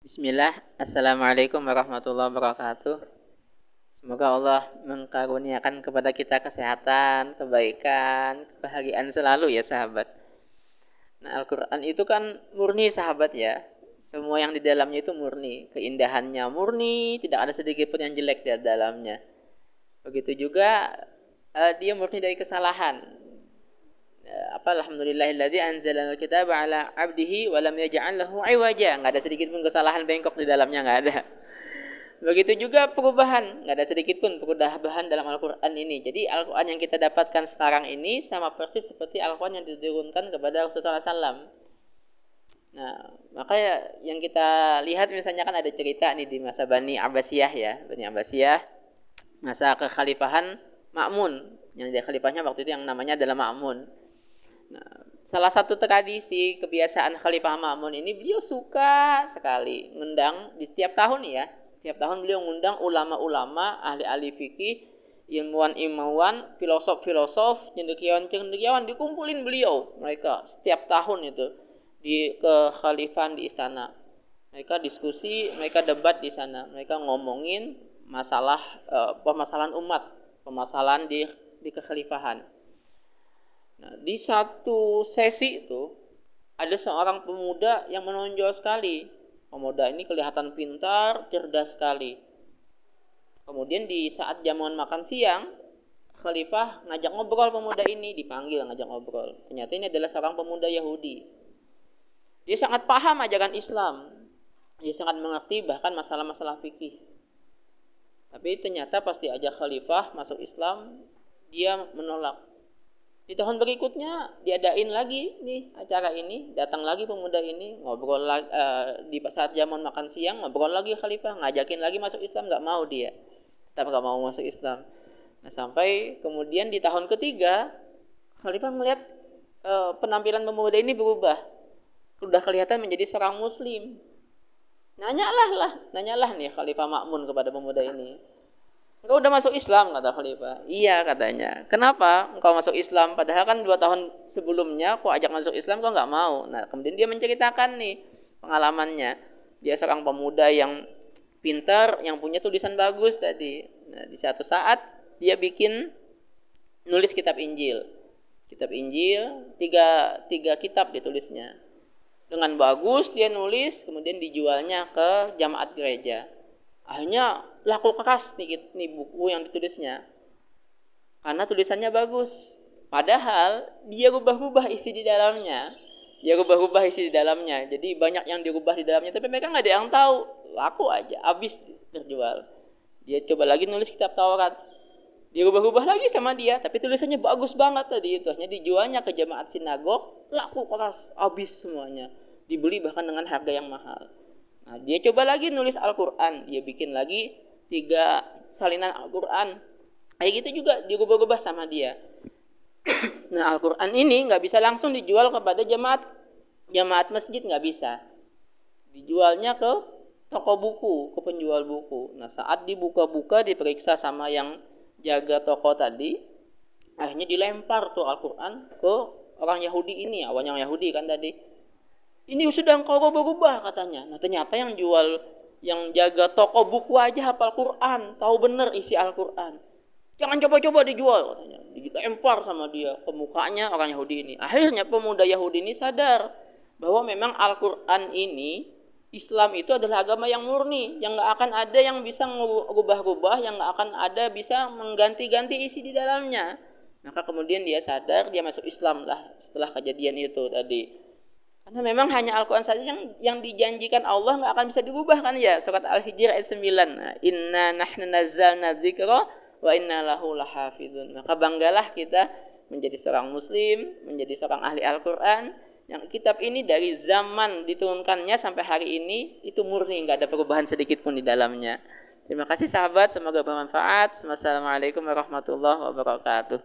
Bismillah, Assalamualaikum warahmatullahi wabarakatuh. Semoga Allah mengkaruniakan kepada kita kesehatan, kebaikan, kebahagiaan selalu ya sahabat. Nah, Al-Quran itu kan murni sahabat ya. Semua yang di dalamnya itu murni. Keindahannya murni, tidak ada sedikit pun yang jelek di dalamnya. Begitu juga dia murni dari kesalahan. Alhamdulillahilladzi anzala al-kitaba ala 'abdihi wa lam yaj'al lahu 'iwaja. Enggak ada sedikit pun kesalahan bengkok di dalamnya, enggak ada. Begitu juga perubahan, nggak ada sedikit pun perubahan dalam Al-Quran ini. Jadi Al-Quran yang kita dapatkan sekarang ini sama persis seperti Al-Quran yang diturunkan kepada Rasulullah SAW. Nah, maka yang kita lihat misalnya kan ada cerita nih di masa Bani Abbasiyah ya, Bani Abbasiyah, masa kekhalifahan Ma'mun. Yang dia khalifahnya waktu itu yang namanya adalah Ma'mun. Nah, salah satu tradisi kebiasaan Khalifah Ma'mun ini beliau suka sekali mengundang di setiap tahun ya. Setiap tahun beliau mengundang ulama-ulama, ahli-ahli fikih, ilmuwan-ilmuwan, filosof-filosof, cendekiawan-cendekiawan dikumpulin beliau. Mereka setiap tahun itu di kekhalifahan di istana. Mereka diskusi, mereka debat di sana. Mereka ngomongin masalah permasalahan umat, permasalahan di kekhalifahan. Nah, di satu sesi itu ada seorang pemuda yang menonjol sekali. Pemuda ini kelihatan pintar, cerdas sekali. Kemudian di saat jamuan makan siang, Khalifah ngajak ngobrol pemuda ini, dipanggil ngajak ngobrol. Ternyata ini adalah seorang pemuda Yahudi. Dia sangat paham ajaran Islam. Dia sangat mengerti bahkan masalah-masalah fikih. Tapi ternyata pas diajak Khalifah masuk Islam, dia menolak. Di tahun berikutnya diadain lagi nih acara ini, datang lagi pemuda ini, ngobrol lagi di saat jamuan makan siang, ngobrol lagi Khalifah, ngajakin lagi masuk Islam, nggak mau dia, tetap nggak mau masuk Islam. Nah sampai kemudian di tahun ketiga Khalifah melihat penampilan pemuda ini berubah, sudah kelihatan menjadi seorang Muslim. Nanyalah nih Khalifah Ma'mun kepada pemuda ini. Engkau udah masuk Islam, kata Khalifah. Iya katanya. Kenapa engkau masuk Islam? Padahal kan 2 tahun sebelumnya kau ajak masuk Islam, kau nggak mau. Nah kemudian dia menceritakan nih pengalamannya. Dia seorang pemuda yang pintar, yang punya tulisan bagus tadi. Nah di satu saat dia bikin nulis kitab Injil. Kitab Injil, tiga kitab ditulisnya. Dengan bagus dia nulis, kemudian dijualnya ke jamaat gereja. Akhirnya laku keras nih buku yang ditulisnya karena tulisannya bagus, padahal dia rubah-rubah isi di dalamnya, jadi banyak yang dirubah di dalamnya tapi mereka nggak ada yang tahu, laku aja, habis terjual. Dia coba lagi nulis kitab Taurat, dirubah-rubah lagi sama dia tapi tulisannya bagus banget tadi itu, hanya dijualnya ke jemaat sinagog, laku keras, habis semuanya, dibeli bahkan dengan harga yang mahal. Nah, dia coba lagi nulis Al-Quran, dia bikin lagi 3 salinan Al-Quran. Kayak gitu juga dirubah-rubah sama dia. Nah, Al-Quran ini nggak bisa langsung dijual kepada jemaat masjid, nggak bisa. Dijualnya ke toko buku, ke penjual buku. Nah, saat dibuka-buka, diperiksa sama yang jaga toko tadi, akhirnya dilempar tuh Al-Quran ke orang Yahudi ini, awalnya yang Yahudi kan tadi. Ini sudah engkau rubah-rubah katanya. Nah ternyata yang jual, yang jaga toko buku aja hafal Quran, tahu benar isi Al-Quran. Jangan coba-coba dijual katanya. Dilempar sama dia ke mukanya orang Yahudi ini. Akhirnya pemuda Yahudi ini sadar bahwa memang Al-Quran ini, Islam itu adalah agama yang murni, yang gak akan ada yang bisa merubah-rubah, yang gak akan ada bisa mengganti-ganti isi di dalamnya. Maka kemudian dia sadar, dia masuk Islam lah setelah kejadian itu tadi. Karena memang hanya Al-Quran saja yang dijanjikan Allah nggak akan bisa diubah kan ya. Surat Al-Hijr ayat 9. Inna nahnu nazzalna dzikra wa inna lahu lahafidun. Maka banggalah kita menjadi seorang muslim, menjadi seorang ahli Al-Quran. Yang kitab ini dari zaman diturunkannya sampai hari ini itu murni, nggak ada perubahan sedikit pun di dalamnya. Terima kasih sahabat, semoga bermanfaat. Wassalamualaikum warahmatullahi wabarakatuh.